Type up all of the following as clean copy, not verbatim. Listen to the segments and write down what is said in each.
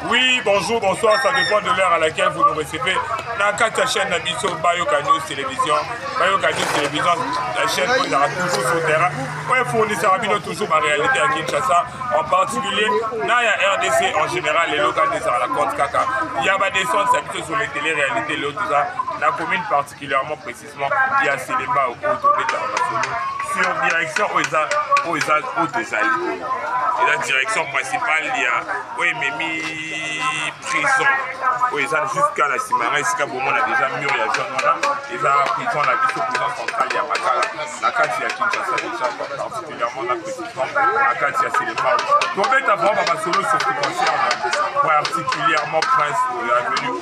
Oui, bonjour, bonsoir, ça dépend de l'heure à laquelle vous nous recevez. Dans la chaîne d'Abisso, Bayoka News Télévision. Bayoka News Télévision, la chaîne où il aura toujours sur le terrain. Où il fournit Sarabino toujours ma réalité à Kinshasa. En particulier, dans la RDC en général, les locaux des la compte Kaka. Il y a des sons s'habituent sur les télé-réalités, tout ça. La commune particulièrement précisément, il y a ces débats au cours de sur direction aux et la direction principale, il y a prison. Jusqu'à la Simara, jusqu'à bon, on a déjà mur, il y a déjà prison, la prison centrale, il y a Makala. La carte, il y a Kinshasa, déjà particulièrement la précision. La carte, il y a Sélépa. Donc, on va avoir solo sur ce qui concerne particulièrement Prince, l'avenue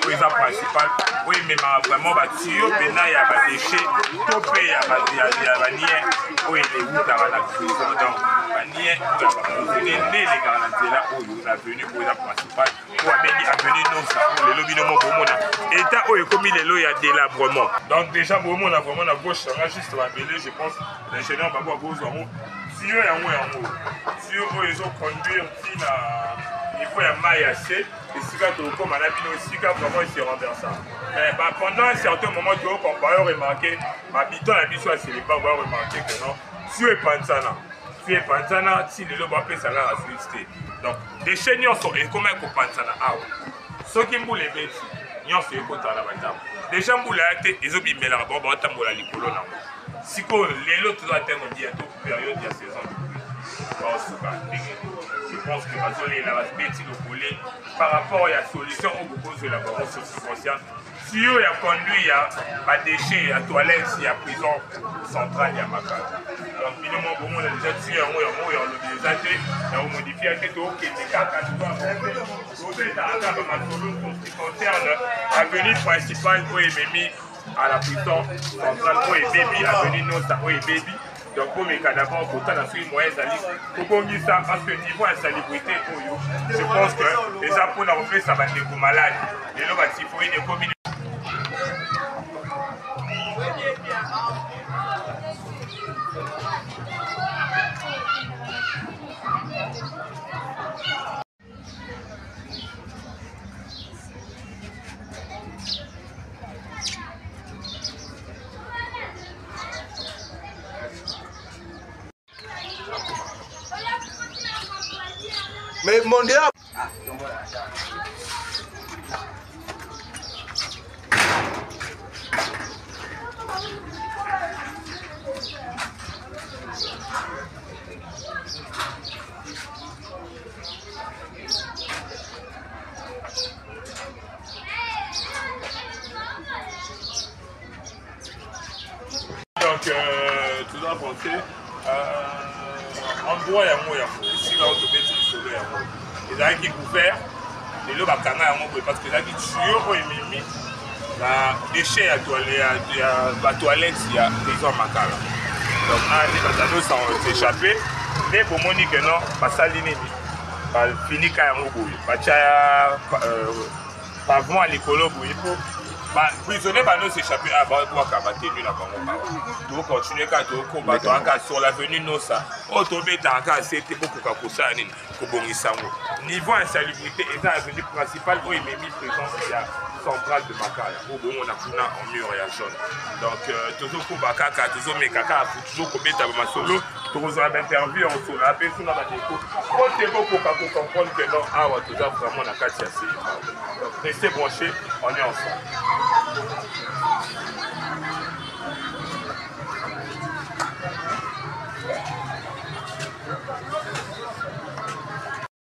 président principal. Oui, mais vraiment, il y a des déchets, topé, il y a des niais, oui, les routes à la prison. Donc, les là où on a venu pour la principale, pour avenue non ça, pour les lobbies de mon État où il comme il est là, il y a délabrement. Donc déjà, on a vraiment la gauche, ça va juste m'appeler, je pense, l'ingénieur va voir gauche en haut. Si eux ils ont conduit il faut un maille assez, et si comme on a vu aussi, vraiment il s'est renversé. Mais pendant un certain moment, on va remarquer, habitant la mission à Sélépa, on va remarquer que non, si eux Panzana. Si les Panzana, si les lobes appellent ça là à solliciter. Donc, des chaînes sont et comment ils Panzana. Ceux qui m'ont les bêtes, ils ont fait écouter à la bataille. Des gens qui ont été, ils ont mis la bombe à la licolo. Si les autres ont atteint bientôt période de la saison de pluie. Je pense que la bêtise au volet par rapport à la solution au propose de la barre sur ce qui concerne. Si il y a conduit, il y a déchets, il y a toilettes, il y a prison centrale, il y a Makala. Donc, finalement, on a déjà tué un mot, on a modifié un peu de ce qui concerne l'avenue principale, où est mis à la prison centrale, où est baby, avenue Nosa, où est baby. Donc, pour mes cadavres, pourtant, dans ce moyen, pour qu'on ça, parce que niveau insalubrité, je pense que les Japon ont fait ça va être malade. Les gens vont s'y des communes. Mais mon Dieu! Donc, tu dois penser, endroit, il y a un mot, ici, là, on te met sur le solo, il y a un qui peut faire, les lots, parce que là, qui tue, il les déchets, il y a toilette, il y a des hommes à Makala. Donc, les batanos sont échappés, mais pour moi, que non, pas ça, l'inémit. Pas fini quand il y a pavement à l'écolo, prisonniers nous s'échapper à Bangoua qui a tenu la Bangoua. Donc continuer à combattre sur l'avenue Nosa. Autobé dans cas c'était beaucoup de choses niveau insalubrité et dans l'avenue principale où il m'a mis présence il y a centrale de Makala. Où on a pris en mur et en jaune. Donc toujours pour Bakaka, toujours mes caca, toujours combattre ma solo. Toujours à l'interview on se l'a fait sur la déco. Quand tu pour comprendre que non, ah ouais, toujours vraiment la carte assez. Donc restez branchés, on est ensemble.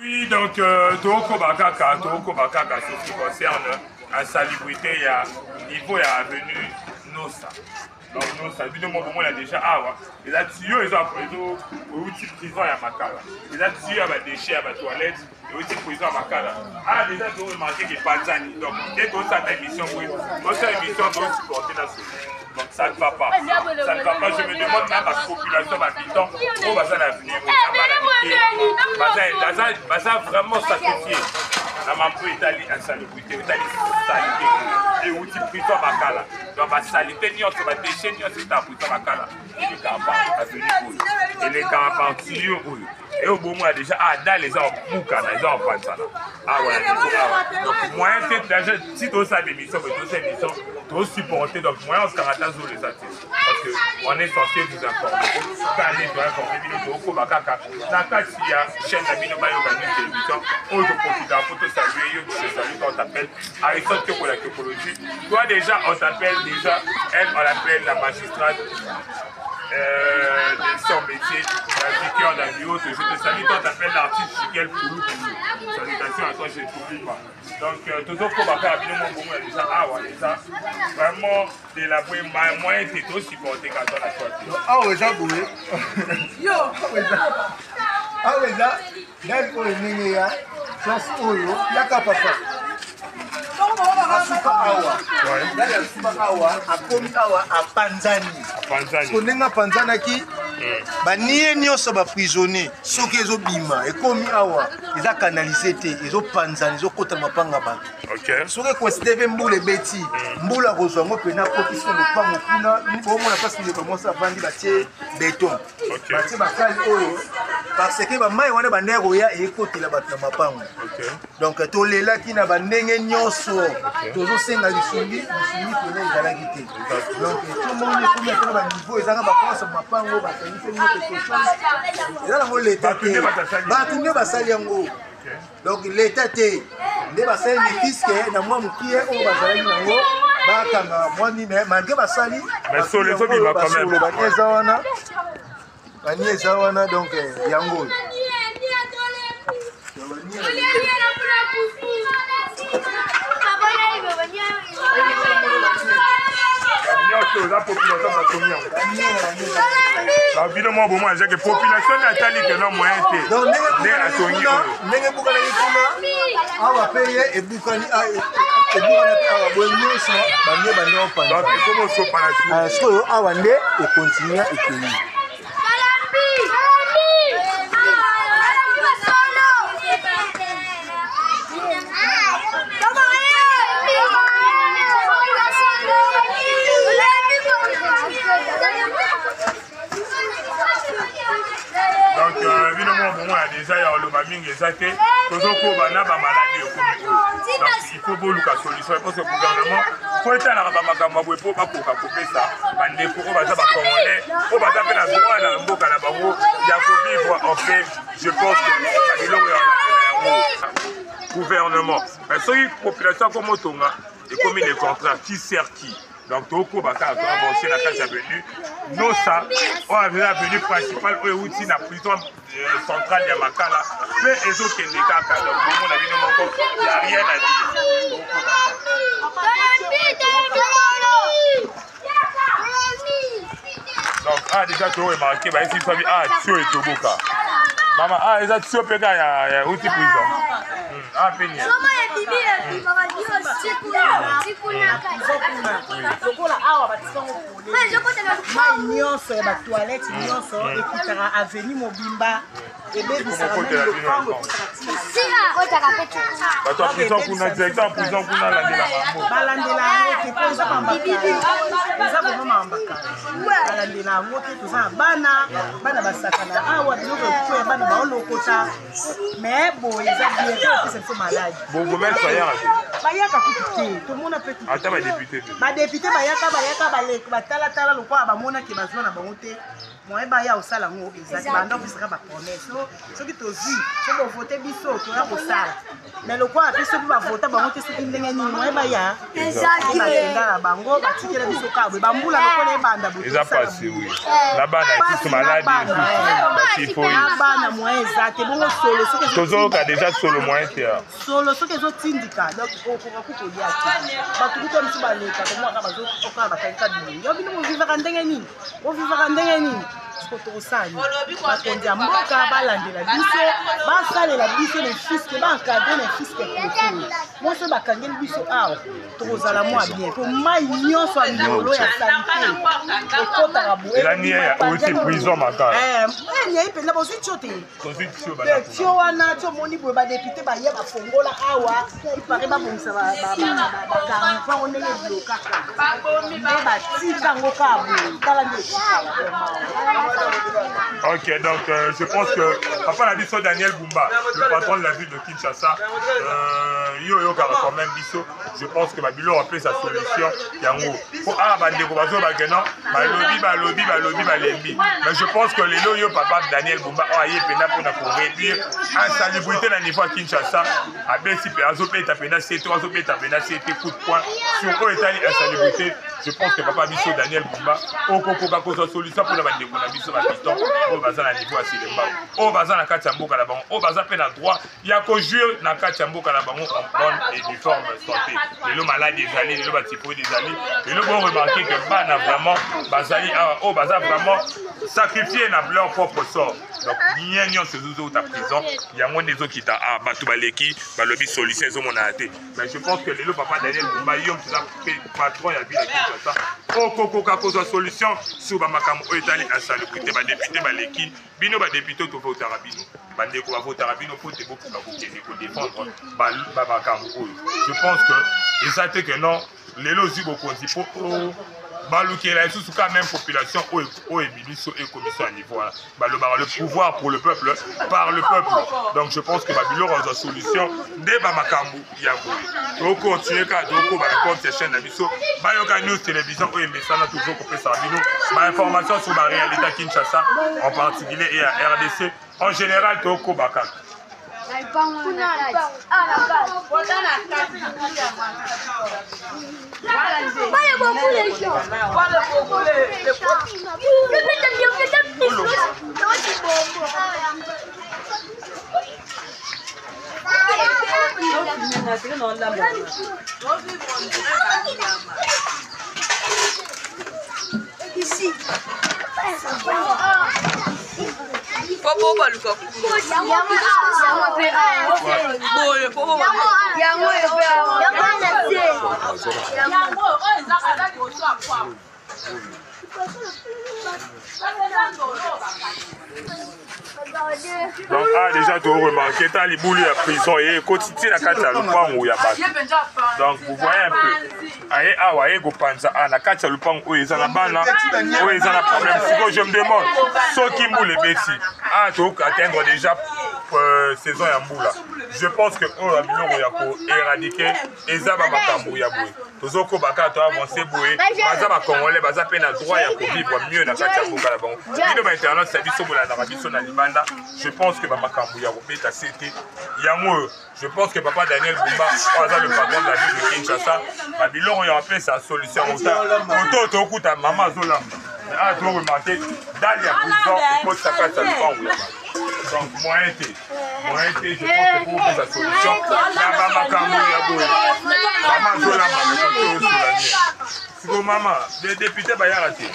Oui, donc Toko Bakaka, ce qui concerne l'insalubrité, il y a niveau et avenue Nosa. Donc Nosa, évidemment, on a déjà les tuyaux, ils ont outils prison à Makala. Les tuyaux à déchets, à toilettes, et outils prison à Makala. Déjà, tu as remarqué qu'il n'y a pas de zani. Donc, dès que tu as ta émission, notre émission doit supporter la solution. Donc, ça ne va pas. Ça ne va pas. Je me demande même à la population habitant où va ça l'avenir. Ça va vraiment sacrifier. na mambo etali insalubrité etali salité euti prison makala donc basalité nyonso badéchet nyonso eta prison makala elekaka aveni oyo elekaka parti oyo et au bon moment déjà dans les gens boucan les gens prennent ça là donc moyen c'est déjà si tu as des missions mais tu sais missions tu supporter donc moyen on s'arrête sur les artistes parce que on est censé vous informer quand les doit informer nous au bakaka na kati ya chaîne na bino ba yo ba télévision on te profite en photo saluer yo c'est ça on t'appelle Aristote que pour la topologie toi déjà on t'appelle déjà elle on l'appelle la magistrate de son métier, la vicaire d'un bio, je te salue, toi t'appelles l'artiste Chiquel Poulou. Salutations à toi, je ne t'oublie pas. Donc, toujours pour faire un minimum pour moi, déjà, ah ouais, ça, vraiment, de la moyen, c'est tout supporté quand on a choisi. Ah ouais, j'ai boulé. Yo, ah ouais, là, d'ailleurs, on est né là, place Oyo, yaka papa. Asuka awa. Dali asuka awa, akomi awa a Panzani. Kondenga Panzanaki, baniye nyonso ba prisonnier, soki ezo bima, ekomi awa, eza canalisé te, ezo Panzani, ezo kota mapanga ba. OK. Soki considérer mbule beti, mbula kozwa ngo pena kopisa le pango kuna, bomona pasi de commencer à vendre batie béton. OK. Batie bakali oyo parce que ba mai wana bandeko ya ekotela bato na mapango. OK. Donc tolelaki na bandenge nyonso. Tozo senga lisungi pene ezalaki te. Donc tout le monde est comme ba niveau ezanga ba force mapango ba tenir quelque chose. Ezala ngo l'état te. Ba tunde basali yango. Donc l'état te. Nde basali ni fiske na mwa mukie o bazali nango ba kanga mwani mais malgré basali mais sur les autres bima quand même. Banyeza wana donc yango. La population va tomber. La vie de moi, bon, moi, j'ai que population natale que non moyen té. Donc, n'est pas on va payer et boucani a et bonne ça, bande en pan. Donc, comment on se parle à ce que Awande et continuer et cueillir. Donc, évidemment, bon, déjà, il y a le maming et ça, donc il faut beaucoup de solutions. Parce que le gouvernement, il faut être là, il faut pas couper ça. Il faut que les Congolais, il faut pas taper la droite, il faut que vivre en paix. Je pense que le gouvernement. Mais si la population comme Otonga, et comme les contrats, qui sert qui? Donc, Toko Baka a avancé la case avenue. Non, ça, on a vu l'avenue principale, où est la prison centrale de Makala. Mais les autres qui sont des cas, donc, on a vu non encore, il n'y a rien à dire. Donc, ah, déjà, tu as remarqué, bah, ici, tu as vu, ah, tu es Toboka. Maman, ah, les autres, tu as il y a où tu es prison. Ah, pénible. nyonso ya batoilette nyonso ekutaka avenue Mobimba ebebisaka bato ya prison kuna directeur ya prison kuna balandela yango te mpo eza mambaka eza koma mambaka balandela yango te toza na bana basakana awa biloko ekoya bana baolokota mais boye eza bien te opesa biso maladi bayaka kutu te tomona mpe ata badepute bayaka batalatala lokola bamonaki bazwa na bango te moye baya osala yango ezali banda opesaka bapromese soki tozwi soki ovote biso toya kosala mais lokola mpe soki bavota bango te soki ndenge nini moye baya bakenda na bango batikela biso kabwe bambula lokola ebanda bana moye eza te bongo solo tozoyoka deja solo moye te solo soki ezotindika donc okoka kukolia te bato kuta biso baleka komwaka bazokokala batalika bilenge yo bino bovivaka ndenge nini tokosani bakonzi ya mboka balandela biso basalela biso na fiske baencadre na fiske profond moso bakangeli biso awa tokozala mwa bien po mai nyonso ya likolo ya salite ekotaka boyei mpenza bozwi tio te tio wana tio omoni boye badepute baye bafongola awa ipare babongisa bakampango ndenge bilokaka nde batika yango kaka boye tala nde etikala. Ok, donc je pense que papa l'a dit sur Daniel Bumba, le patron de la ville de Kinshasa, quand même biso, je pense que Babylon a appelé sa solution. Mais je pense que les loyaux papa Daniel Bumba a pour réduire l'insalubrité dans niveau à Kinshasa. A Bessi Péazo Péta Péna C3, Péta Péna C3, coup de poing sur eux et l'insalubrité. Je pense que papa biso Daniel Bumba, au Coca Cola solution pour la bande de Konabiso Babiton. Au bazar à niveau à Silemba, au bazar à Kachambo Kalabon, au bazar peine à droit, il y a qu'au jeu dans Kachambo Kalabon en bonne et uniforme santé. Les lots malades des alliés, les lots batipo des alliés, et le bon remarqué que Ban a vraiment, Bazali, au bazar vraiment sacrifié leur propre sort. Donc, il y a ce zouzou ta prison, il y a moins des autres qui t'a Batoubaleki, Balobi Solicé, Zomonate. Mais je pense que les lots papa Daniel Bumba, Yom, tu as fait patron, il y a vu la Kinshasa. Au Coco Cacosa solution, sous Bamakam, Oetali, à Salubrité, député, Baleki, Bino, député, tout va au Tarabino. Bandeko va au Tarabino pour te défendre Bamakam. Je pense que, et ça fait que non, les lots beaucoup pour Balouké la sous quand même population au Ébiliso et commission à niveau le pouvoir pour le peuple par le peuple. Donc je pense que Babylone a une solution dès Bamakambu Yabou. Donc continuer qu'à Doko Balakon ces chaînes d'abisso Bayoka News télévision et Messana toujours coupé Sabino. Ma information sur la réalité à Kinshasa en particulier et à RDC en général Doko Bakak. Ici. Donc, déjà, tu as remarqué, tu as les boules à prison et quotidien la carte à l'upang où il y a pas. Donc, vous voyez un peu. Aïe, aïe, vous pensez à la carte à l'upang où ils ont la balle, où ils ont la problème. Si je me demande, ceux qui moulent les bêtises, tu as atteindre déjà saison à Moula. Je pense que on a pour éradiquer et ça va m'attendre à bouer. Tous aux Kobaka, tu as avancé bouer. Baza va congolais, baza peine à droit et à vivre mieux dans la carte à Moula. Il va internet, c'est du sommet dans la mission à Libanda. Je pense que Bamakambu Yarobé a cité. Je pense que papa Daniel Bumba, le patron de la ville de Kinshasa, Babylone a appelé sa solution. Autant au coup ta maman Zolam. Ah, tu as remarqué, dans la prison, il faut sa carte à l'upang. Donc, moi, je pense que pour sa solution, la Bamakambu Yarobé. Maman Zolam a le si vos mamans, les députés, ils vont rater.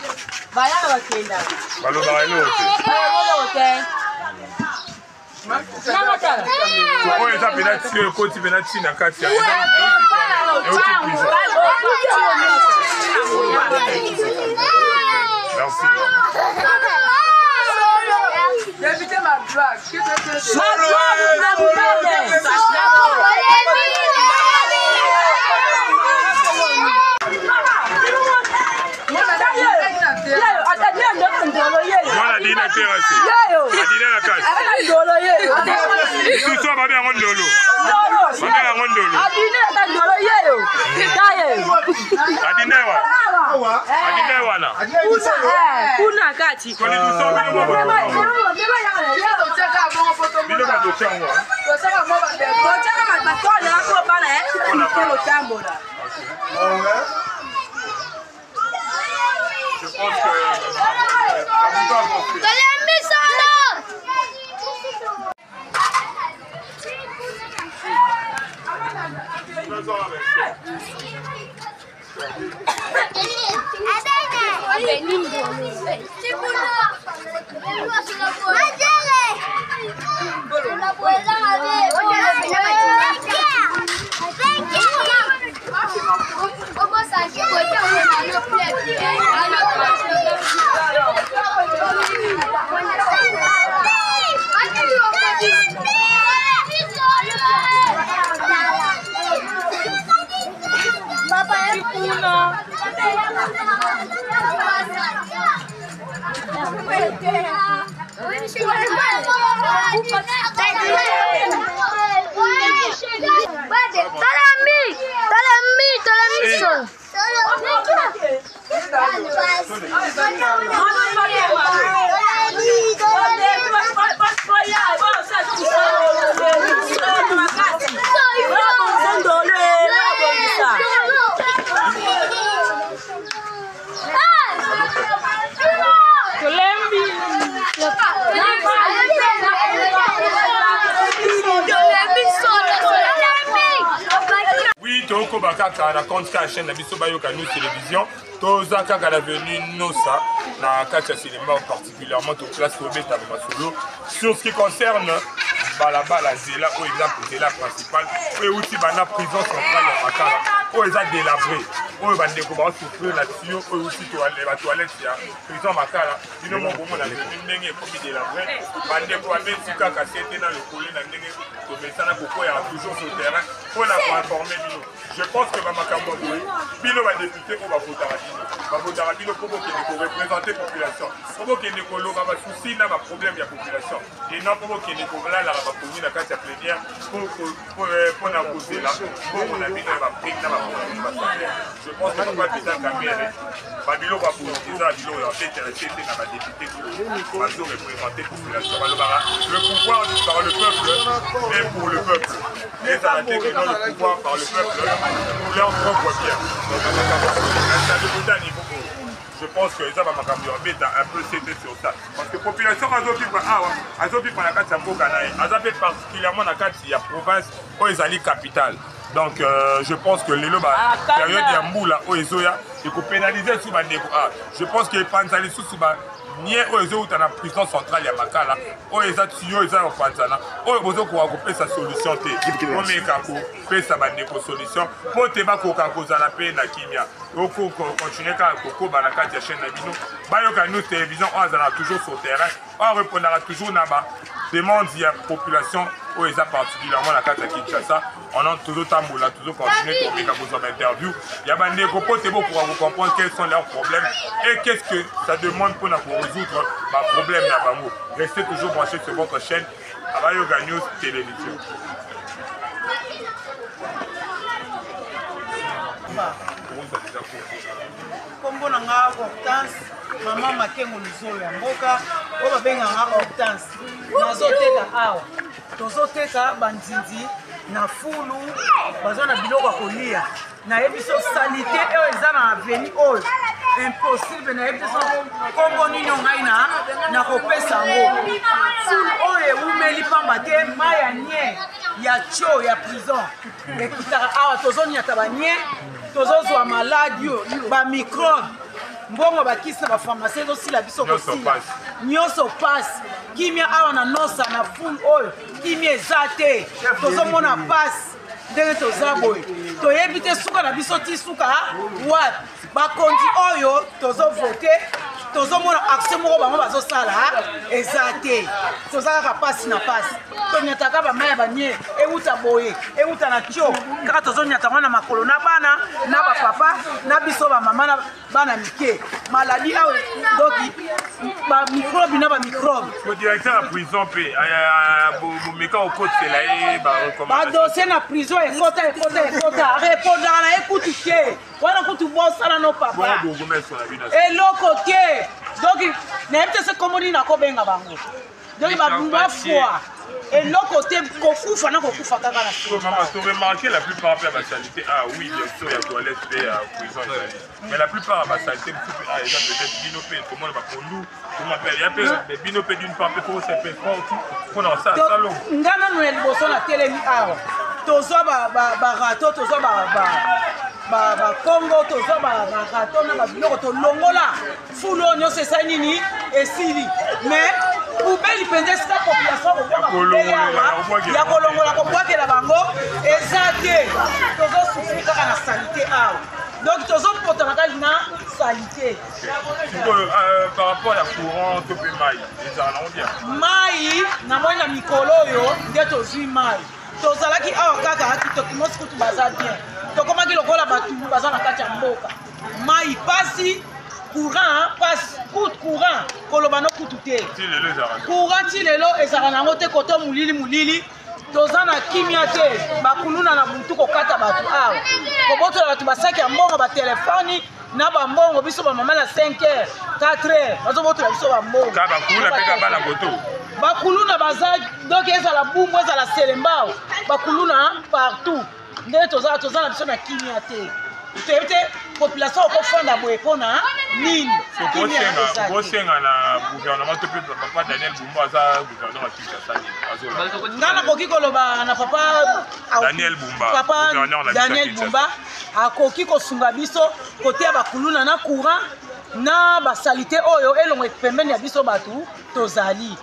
C'est Kaka na compte ka chaîne na biso bayoka nous télévision toza kaka la venue nosa na kacha cinéma particulièrement to place au beta masolo sur ce qui concerne balabala zela au exemple zela principal et outil bana prison centrale ya Makala o eza délabré o bande ko ba souffrir là-dessus o outil to aller ba toilette ya prison Makala bino mo bomo na ndenge ko bi délabré bande ko abe sika ka c'était dans le collet na ndenge to mesana ko ya toujours sur terrain pour la informer bino. Je pense que Bamakambo Bino va député au Bafotarabino pour représenter la population. Pour qu'il y ait des soucis, n'a pas problème de la population. Et non pour qu'il y ait des problèmes, la Bafouni, la carte plénière, pour la poser là, pour qu'on a mis dans la prise, dans la population. Je pense que nous va être dans la caméra. Babilo va poser ça, Babilo va être intéressé dans la députée pour représenter la population. Le pouvoir par le peuple est pour le peuple. Et ça a été que non, le pouvoir par le peuple. Nous l'en propre bien. Je pense que ça va m'accompagner un peu c'était sur ça. Parce que la population a zopé par la carte a zopé particulièrement la carte il y a province où ils allaient capitale. Donc je pense que les lobes période de Mboula où ils ont il faut pénaliser sous je pense que les panzali sous nie oyo uta na prison centrale ya Makala oyo eza tiyo eza opanzana oyo bozo ko akopesa solution te omeka ko pesa bandeko solution po te bakoka kozala pe na kimia oko continuer ka koko ba na kati ya chaîne na bino bayoka nous télévision on azala toujours sur terrain on répondra toujours na ba demande ya population oyo eza particulièrement na kati ya Kinshasa on a toujours tambola toujours continuer komeka kozala interview ya bandeko po te bokoka ko comprendre quels sont leurs problèmes et qu'est-ce que ça demande pour résoudre ma problème là bango. Restez toujours branchés sur votre chaîne Abayoka News Télévision. Kombo na nga Hortense mama Makengo Luzolo ya mboka oyo babenga nga Hortense nazoteka awa tozoteka banzinzi na fulu baza na biloko ya kolia nayebi so salite oyo eza na aveni oyo impossible nayebi so kombo nini ngai na kopesa yango fulu oyo ewumeli pamba te mai ya nie ya tio ya prison ekitaka awa tozoniata banie tozozwa maladi oyo bamicrobe mbongo bakisi na bapharmacie ezosila biso kosila nyonso pasi kimia awa na nosa na fulu oyo kimia eza te tozomona pasi ndenge toza boye toyebi te suka na biso ti suka wapi bakonzi oyo tozovote tozomona action moko bango bazosala eza te toza kaka pasi na pasi tonyataka bamai ya banie euta boye euta na tio kaka tozonyata ngo na makolo na bana na bapapa na biso bamama na bana mike maladi awa doki bamicrobe na bamicrobe directeur ya prison mpe bomeka okotela ye badosie na prison ekota repondaka na ye kutu te wana kutu bosala no papa eloko te donc nayebi te se kombo nini nakobenga bango donc bafwa eloko te kokufa na kokufa kaka na maman tu remarqué la plupart de la salité oui bien sûr il y a toilette et prison mais la plupart de la salité il y a peut-être binopé comment on va pondu comment appelle il y a peut binopé d'une part pour se faire pour dans ça salon ngana no liboso na telemi awa tozwa ba rato tozwa ba bakongo tozwa barato na babiloko tolongola fulo nyonso esa nini esili mais poubeli mpenza esika population ya kolongola kobwakela bango eza te tozosufri kaka na salite awa donc tozopotana kali na salite par rapport à la courant to pe mai ezala nango bien mai namoni na mikolo oyo nde tozwi mai tozalaki awa kaka kitoki mosi kutu baza bien tokomaki lokola bato baza na kati ya mboka mai pasi courant pasi kutu courant koloba no kutu te courant ti lelo ezalaka nango te koto molili toza na kimia te bakuluna na butu kokata bato awa kobotola bato basaki ya mbongo batelefoni na bambongo biso bamama na 5h 4h bazobotola biso bambongo bakuluna baza donc ezala bumbu ezala selembao bakuluna partout nde toza na biso na kimia te toyebi te population okofanda boye mpona nini kosenga na gouvernement to mpe papa Daniel Bumba aza gouvernement Kinshasa nga nakoki koloba na papa Daniel Bumba akoki kosunga biso kote ya bakuluna na courant na basalite oyo elongo pembeni ya biso bato tozali.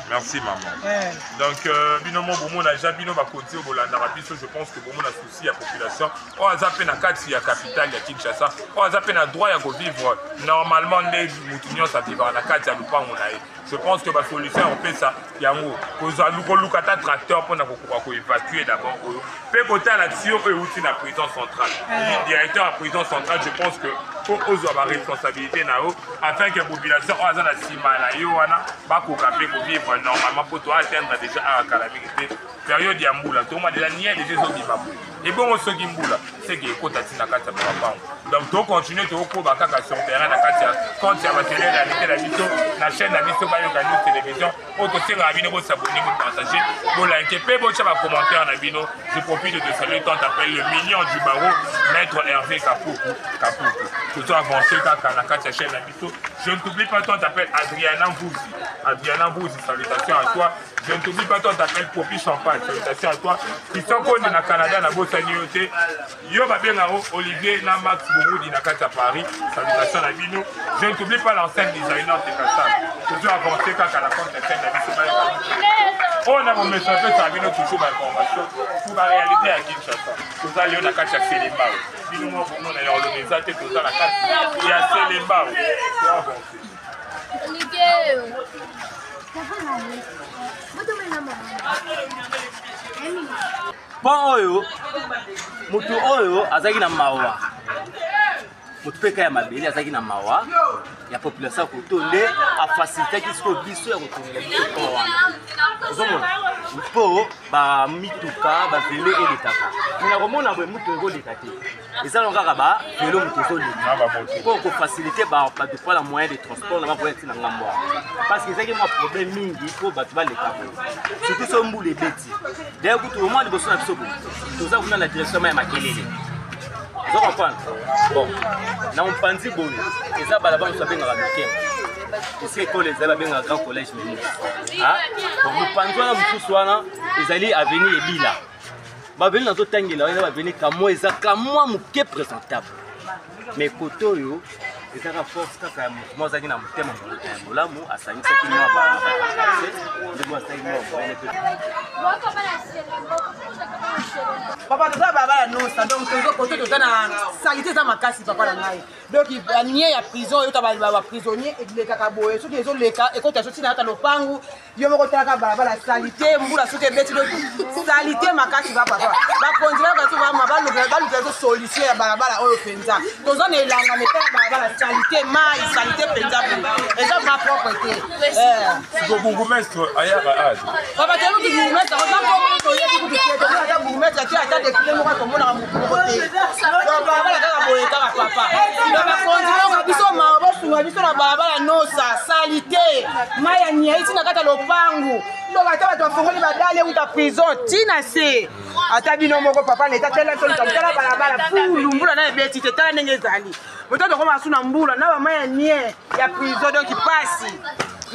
Merci maman. Donc binomo bomo na jabino bakoti obolanda biso, je pense que bomo na souci ya population o azape na kati ya capitale ya Kinshasa o azape na droit ya vivre normalement les mutunyo sa vivre na kati ya lupango na ye. Je pense que la solution on peut ça yango koza lukata tracteur pour na ko évacuer d'abord pe côté la tio e outil na prison centrale. Le directeur à prison centrale, je pense que faut ozo ba responsabilité na o afin que la population o azana sima na yo wana ba ko kapé ko vivre normalement pour toi atteindre déjà à calamité période ya mbula to ma déjà nié déjà zo bibabu et bon on se gimbula c'est que ko tatina kata papa donc to continuer to ko ba kaka sur terrain na kata quand ya ba télé la biso na chaîne na biso ba yo ka nous télévision o to singa bino ko s'abonner ko partager bo liker pe bo chaba commentaire na bino. Je profite de saluer tant appelle le mignon du barreau maître Hervé Kapuku tout avancé kaka na kata chaîne na biso. Je ne t'oublie pas tant appelle Adriana Mbouzi, salutations à toi. Je ne t'oublie pas tant appelle Popi Champagne, salutations à toi. Christian Kone na Canada na Bosaniote. Yo Babengaro, Olivier na Max Bouroudi na Kata Paris, salutations à Bino. Je ne t'oublie pas l'ancien designer de Kassam. Toujours avancé kaka na compte chaîne na biso. On a mon message à Bino toujours d'information pour la réalité à Kinshasa. Tout ça, il y a Kata Selemba. Bino mo bon na yo le message tout ça la Kata. Il y a Selemba. Bon oyo mutu oyo azaki na mawa mutu peka ya mabeli azaki na mawa ya population kotonde a faciliter kisko biso ya kotonga biso kwa wana ozomona mpo ba mituka ba velo eletaka mina komona boye mutu ngoleka te ezala kaka ba velo mutu ezoleka pour ko faciliter ba de prendre moyen de transport na ba pour être na ngambo parce que ezaki mo problème mingi pour ba tuba leka surtout so mbule beti d'ailleurs kutu au moins de bosso na biso toza kuna la direction ya makelele. Vous comprenez? Bon, dans le Panzi Boy, les abalabans sont bien à la c'est l'école les abalabans à grand collège ministre. Ah, donc le Panzi là, vous soyez ils allaient à venir et bila. Bah venir dans tout temps là, ils va venir comme moi, ils comme moi, mon qui est présentable. Mais koto yo, ils ont force quand moi ça qui n'a pas mon là, moi à ça il s'est mis à bas. De moi ça il m'a papa toza babala nosa donc tozo kote toza na salite za makasi papa na ngai donc anie ya prison yo tabali ba prisonnier ekileka boye soki ezo leka ekota soti na ata lopangu yo moko talaka babala salite mbula soki beti do salite makasi papa ba konzira ka to ba mabalu zo solution ya babala oyo penza tozo na elanga meta babala salite mai salite penza eza ma propre te go bourgmestre aya ba ad papa tenu ki bourgmestre ko za ko to yebi ku ki to bourgmestre ki ata de kile moko to mona mu côté donc babala kaka boye kaka papa donc konzira biso ma bosunga biso na babala nosa salite mai ya nia itina kata lopangu donc ata bato bafongoli badale uta prison tina se ata bino moko papa leta tela so tala balabala fulu mbula na ebeti te tala ndenge ezali moto tokoma asu na mbula na bamai ya nie ya prison donc pasi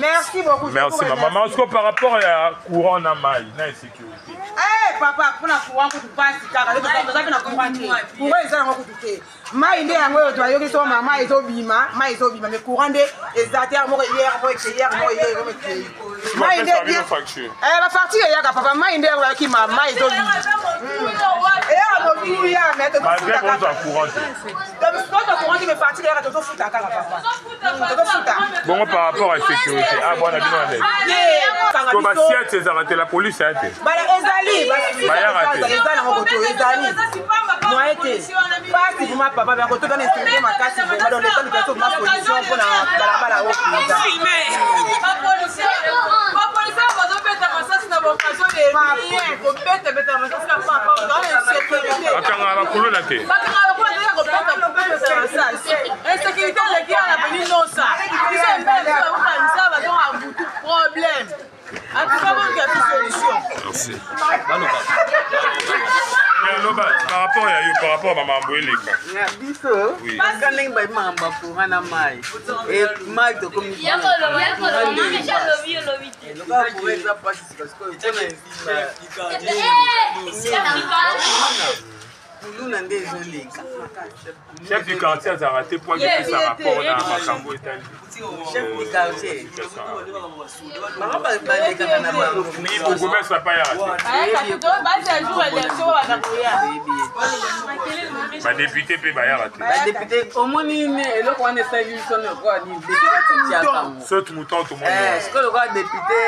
Merci beaucoup. Merci maman. Est-ce que par rapport à courant na mai, na insécurité? Eh papa, pour la courant pour passer kaka, le papa ça na courant. Pour ça na coûter. Mai ndé yango yo toyo ki so mama ezobima, mai ezobima mais courant ndé ezate mo hier mo mai ndé bien facture. Eh ba facture ya ka papa mai ndé ya ki mama ezobima. Eh mo bi ya mais to malgré qu'on soit courant. Donc quand on courant me facture ya to futa kaka papa. To futa. Bon par rapport à sécurité, ah bon on a bien avec. Ko ba siate ezarate la police a été. Ba ezali, ba ya rate. Ezali na ko to ezali. Moi été. Pas si vous papa ba ko to na instruire makasi vraiment dans l'état de personne ma position pour na balabala o. Merci. Par rapport à you, par rapport à maman Mbouélé. Oui. Chef du quartier a raté pour qu'il puisse rapport à Makambo Italie. Chef du quartier. Ni Bougomès n'a pas raté. Ma député peut pas rater. Ma député, au moins il est là qu'on est servi sur le roi ni député. Saute mouton tout le monde. Ce que le roi député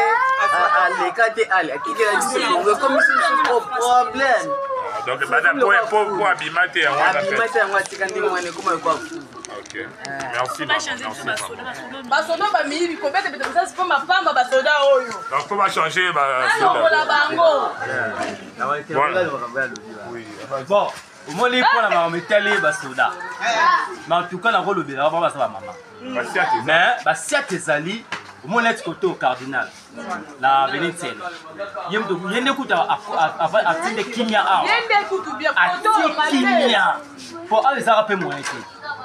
a l'écarté à la qui a dit c'est comme si c'est un problème. Donc madame pour abimater on a fait. Abimater on a tikandi on est comme quoi. OK. Merci. Basoda ba mi bi ko bete bete ça c'est pas ma femme basoda oyo. Donc faut pas changer ba oui. Bon, au moins les points là on met télé basoda. Mais en tout cas la rôle de là on va ça maman. Mais ba siate ezali au moins let's côté au cardinal. La Vénétienne. Yende kuta atinde kimia a. Yende kutu bien photo kimia. Pour aller ça rappeler moi ici.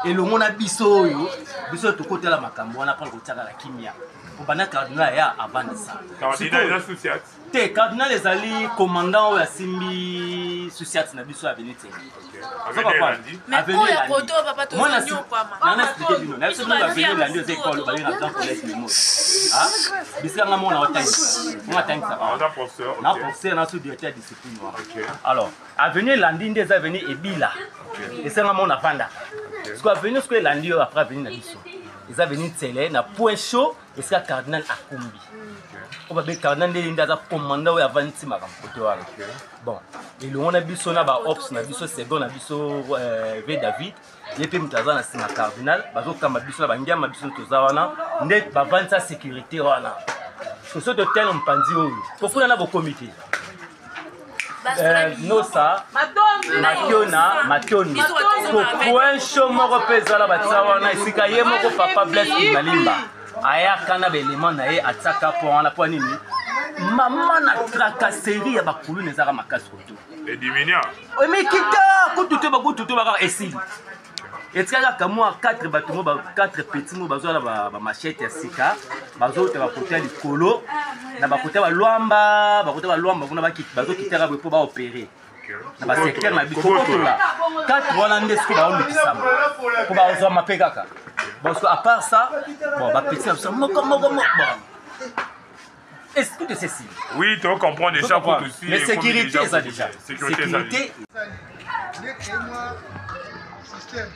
Et le monde a biso yo, biso to côté la makambo on apprend ko tiaka la kimia. Pour bana cardinal ya avant de ça. Cardinal la société. Te cardinal les ali commandant ya simbi société na biso ya Vénétienne. Mais pour la photo papa to sonyo kwa ma. Na expliquer bino. Na expliquer la venir la deux écoles ba na dans collège les mots. Ah, bisika nga mona otang. Moi tang ça. On a professeur. Na professeur na sous directeur discipline. OK. Alors, avenue Landi des avenue Ebila. Et c'est nga mona vanda. Ce qu'on avenue ce que Landi après avenue na biso. Les avenues Tsele na point chaud et c'est cardinal Akumbi. On va bien cardinal de l'inda commandant ou avant ti makam côté wala. Bon, et le on a biso na ba ops na biso second na biso V David. Yepe mutaza na sima cardinal bazo kamba biso na bangia ma biso toza wana net ba vanta sécurité wana. So so de tel on pandi o. Pourquoi na bo comité? Nosa Mationa point chaud moko peza la batsa wana isika ye moko papa bless Malimba. Aya kana belement na ye ataka po wana po nini? Maman na tracasserie ya bakulu nezaka makasi koto. Et diminuant. Mais kita kututo ba esili. Etika kamwa 4 bâtiments ba 4 petits mots bazo la ba machette ya sika bazo te ba côté likolo na ba côté ba lwamba kuna ba bazo kitera po ba opérer. Na ba secteur na biso là 4 wana ndesko ba on bisama. Ko ba ozo mapekaka. Parce que à part ça, bon ba petit ça moko. Est-ce que c'est ceci? Oui, tu comprends déjà pour aussi les sécurité ça déjà. Sécurité. Système.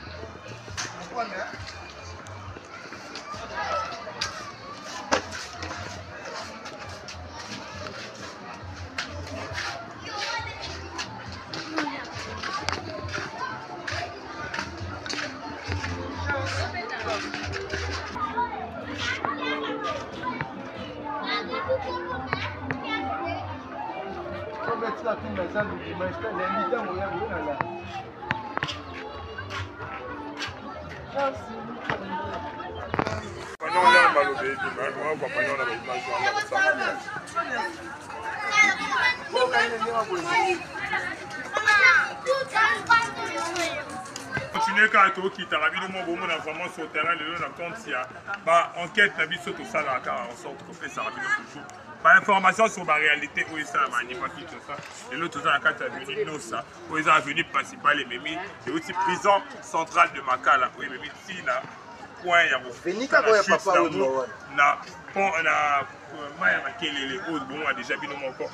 continuer quand tu quittes la ville, on a vraiment sur le terrain, le long compte il y a enquête la vie sur tout ça là, en sorte qu'on fait ça toujours. Par information sur la réalité où ils sont à ça. Et l'autre tout ça, quand tu as venu nous ça, où ils ont venu principal et même et aussi prison centrale de Makala, où ils même ici là. Point ya Venika ko ya papa o na pont na maya makelele o bon a déjà bino moko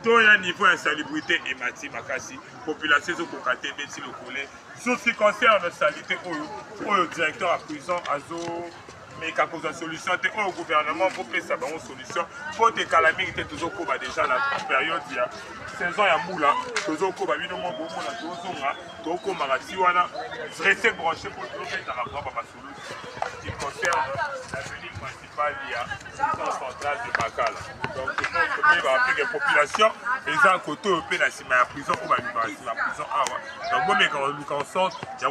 to ya niveau insalubrité et mati makasi population zo kokate beti lokole sur ce qui concerne la saleté au directeur à prison azo mais quand cause de solution te au gouvernement pour que ça une solution pour te calamité toujours ko ba déjà la période ya saison ya moula toujours ko ba bino moko na tozonga to ko marati wana rester branché pour toujours faire rapport à ma solution qui concerne l'avenue principale, il y a le central de Makala. Donc, je pense que il va appeler les populations, et ça, côté européen, la prison, ou la prison. Donc, moi, quand on sort, il y a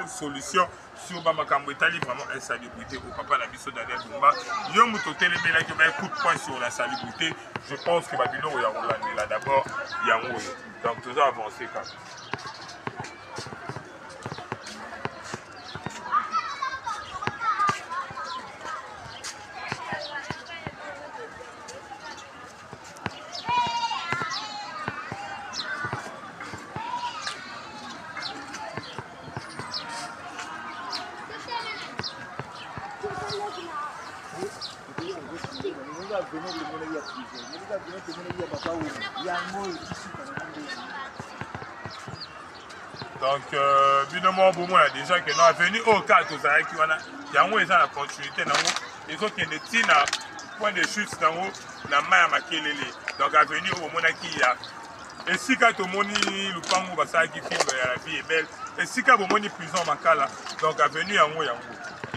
une solution sur Bamakambo Italie, vraiment insalubrité. Au papa, la mission Daniel Bumba. Il y a un téléménage qui met un coup de poing sur la salubrité. Je pense que Babylone, il y a d'abord, il y a un donc, tout ça avancé quand même. Donc, évidemment, pour moi, il y a des gens qui sont venus au cas où il y a la continuité, ils ont qui point de chute dans la main à Makelele. Donc, à venir au moment qui y a. Et si quand on moni le pango basa qui filme la vie est belle. Et si quand on moni prison Makala, donc à venir en haut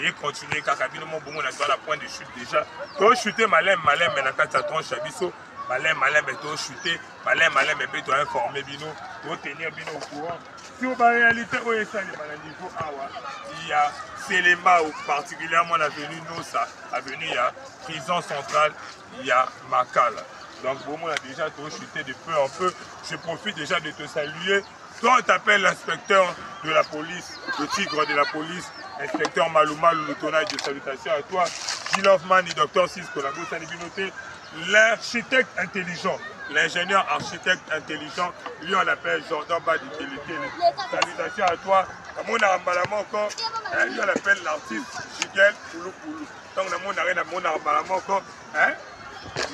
et continuer quand évidemment bon on a la point de chute déjà. Toi chuter malin mais na kata tronche abisso. Malin mais toi chuter malin mais toi informer bino, toi tenir bino au courant. Si on va réalité où est ça les niveau awa, il y a Selema particulièrement l'avenue Nosa, avenue il y a prison centrale, il y a Makala. Donc, bon, on a déjà tout chuté de peu en peu. Je profite déjà de te saluer. Toi, on t'appelle l'inspecteur de la police, le tigre de la police, inspecteur Malouma, le tonnage de salutations à toi. Gilles Hoffman et Dr. Cisco, la bourse noté l'architecte intelligent, l'ingénieur architecte intelligent, lui on l'appelle Jordan Badi. Salutations à toi. Comme on a encore, lui on l'appelle l'artiste Jigel Pouloupoulou. Donc, on a encore, hein?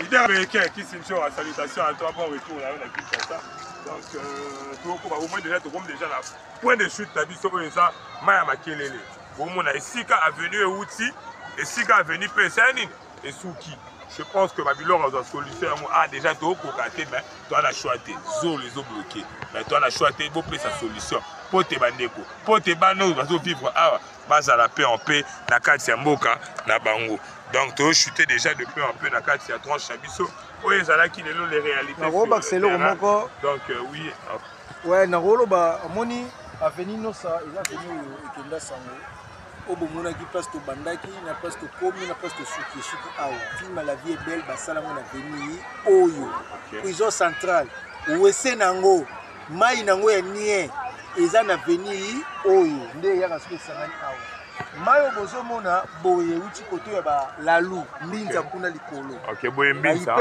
Leader américain qui s'initiera à salutation à toi, bon retour là, on a vu comme ça. Donc, au moins déjà, la point de chute, la vie sur ça, Maya Makelele. Au moins, ici, quand avenue Outi, et si quand avenue Pessanine, et Souki. Je pense que Babylone a une solution. Ah, déjà, tu as mais toi, on a choisi, les eaux bloquées. Mais toi, on a choisi, pour sa solution. Pour tes bandeko, pour tes bandeaux, on va vivre à la paix en paix, na Katia Mboka, na Bango. Donc, tu as chuté déjà de peu en peu dans Katia Tranche Chabisso. Oui, c'est là qu'il est là les réalités. Donc, oui. Ouais, Naroloba, Moni, avenue Nosa, il a venu au Kenda Sango. Au Bomona qui passe au Bandaki, na passe au Komi, na passe au Souki, Souki Awa. Film La vie est belle, Bassalamon avenue Oyo. Prison centrale. Ouesse Nango, Maï Nango est nié. Eza na avenue Oyo. Nde yaka Souki Sangani Awa. Mayo bozomona boye uti koto ya ba lalu mbinza kuna likolo. OK, boye mbinza.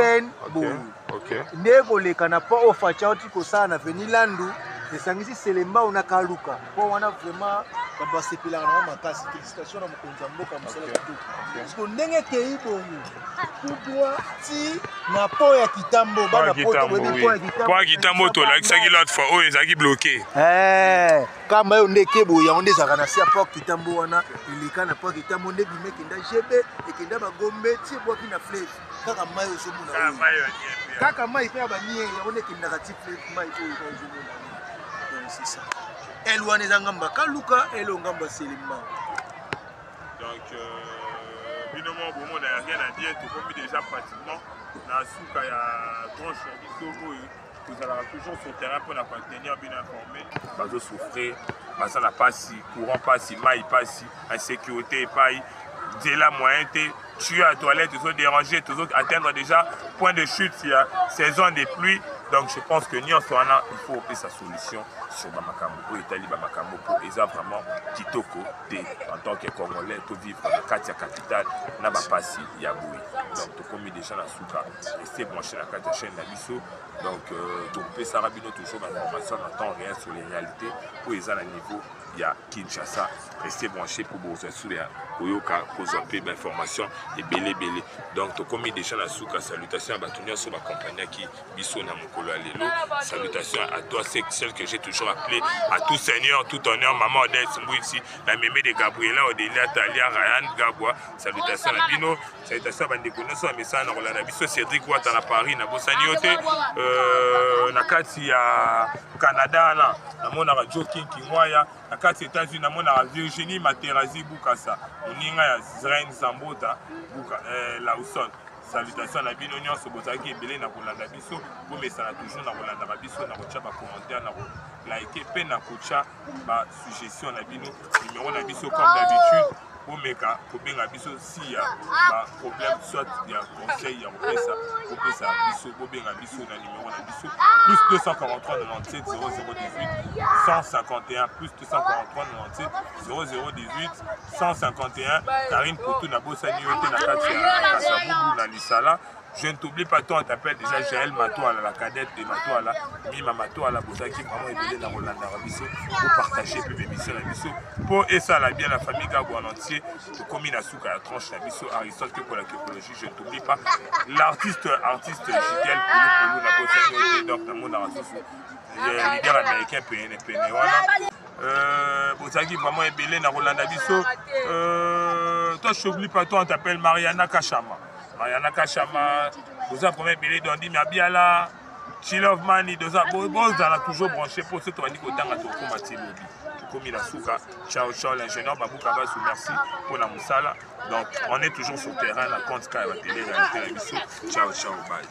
OK. Ndeko leka na po ofacha uti ko sana veni landu esangisi selemba una kaluka. Po wana vraiment ba sepela na makasi félicitations na mokonza mboka musala kutu. Parce que ndenge kei bongo. Kupwa ti na po ya kitambo bana po to webi po ya kitambo. Po ya kitambo to la kisaki l'autre fois o ezaki bloqué. Kama yo ndeke boya onde zaka na sia po kitambo wana ilika na po kitambo nde bime kenda jebe ekenda bagombe ti boki na fleuve kaka mai ozomuna kaka mai pe ba nie ya onde kenda ka ti fleuve mai to ozomuna donc c'est ça elwa ne zangamba kaluka elo ngamba selima. Donc binomo bomo na rien à dire tout comme déjà pratiquement na suka ya tranche biso oyo. Vous allez toujours sur le terrain pour la tenir bien informé. Pas de souffrir, ça n'a pas si courant, pas si maille, pas si insécurité, pas dès la moyen, tu es à la toilette, tu es dérangé, tu atteindre déjà point de chute, il y a saison des pluies, Donc je pense que nyonso wana il faut opesa sa solution sur bamakambo oyo etali bamakambo po eza vraiment kitoko te en tant que congolais to vivre na kati ya capitale na bapasi ya boye. Donc tokomi déjà na suka rester branché na kati ya chaîne na biso. Donc topesaka bino toujours d'information en temps réel sur les réalités oyo eza na niveau ya Kinshasa. Rester branché pour bozwa sur ya koyoka kozwa mpe bainformation ebele. Donc tokomi déjà na suka. Salutations à bato nyonso bakompagnaki biso na mokolo ya lelo. Salutations à toi, celle que j'ai toujours appelé à tout seigneur, tout honneur, maman Odette Mbouitsi, la mémé de Gabriela, Odélia, Talia, Ryan, Gabwa. Salutations à Bino, salutations à Bandeko Noso, Messa, Rolanda Biso, Cédric Ouattara na Paris, na Bossaniote, na kati ya Canada, na mona Radio King Kingwaya, na kati États-Unis, na mona Virginie Materazi Bukasa, Uninga ya Zren Zambota, Lawson. Salutations à bino nyonso bozaki ebele na kolanda biso bomesana toujours na kolanda biso na kotia ba commentaire na like pe na kotia ba suggestion na bino numéro na biso comme d'habitude bomeka kobenga biso si ya ba problème soit ya conseil ya kopesa biso bobenga biso na numéro na biso plus 243 97 0018 151 plus 243 97 0018 151 Karine Poto na bosani yote na kati ya Kasabubu na Lisala. Je ne t'oublie pas, toi on t'appelle déjà Jaël Matoala, la cadette de Matoala, Mima Matoala, Bozaki, vraiment aidé dans Rolanda Rabiso, pour partager plus d'émissions la biso, pour et ça la bien la famille Gabo en entier, de commune à Souka, la tranche la biso, Aristote que pour la képologie, je ne t'oublie pas, l'artiste Jikel, Poulou, la Bozani, donc dans mon arasusu, le leader américain PNP, Bozaki, vraiment aidé dans Rolanda Biso, toi je t'oublie pas, toi on t'appelle Mariana Kachama. Mariana Kachama, vous avez premier billet d'Ondi Mabiala, Chilov Mani, vous avez toujours branché pour ce tour. Ciao, ciao, l'ingénieur Babou Kabasou, merci pour la moussala. Donc, on est toujours sur le terrain, la compte Sky, la télé, la télévision. Ciao, ciao, bye.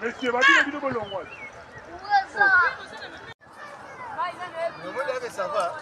Monsieur, va-t-il la vidéo pour l'envoi? Ça va.